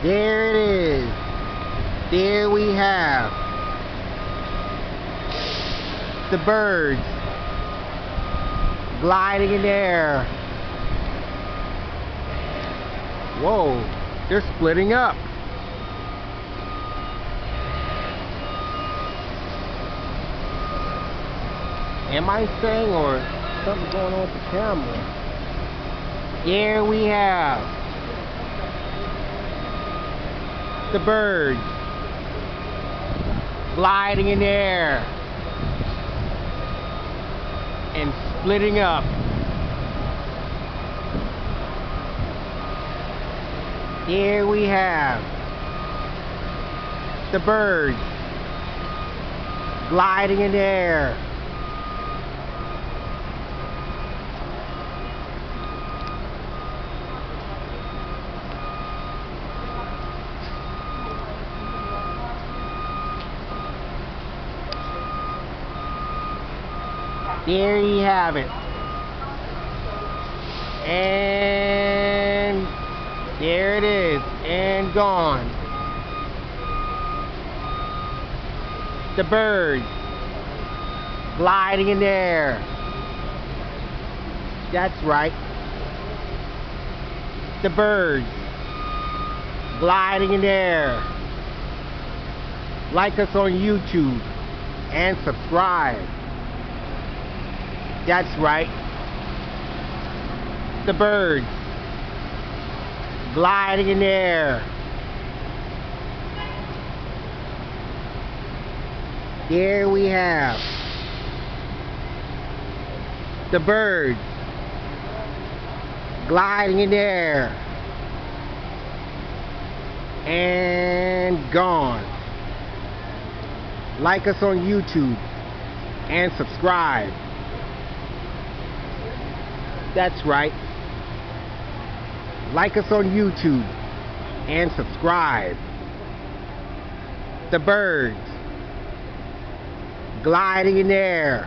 There it is. There we have the birds gliding in the air. Whoa, they're splitting up. Am I saying, or something going on with the camera? Here we have the birds gliding in the air and splitting up. Here we have the birds gliding in the air. There you have it. And there it is. And gone. The birds gliding in the air. That's right. The birds gliding in the air. Like us on YouTube and subscribe. That's right. The birds gliding in the air. There we have the birds gliding in the air and gone. Like us on YouTube and subscribe. That's right. Like us on YouTube and subscribe. The birds gliding in the air.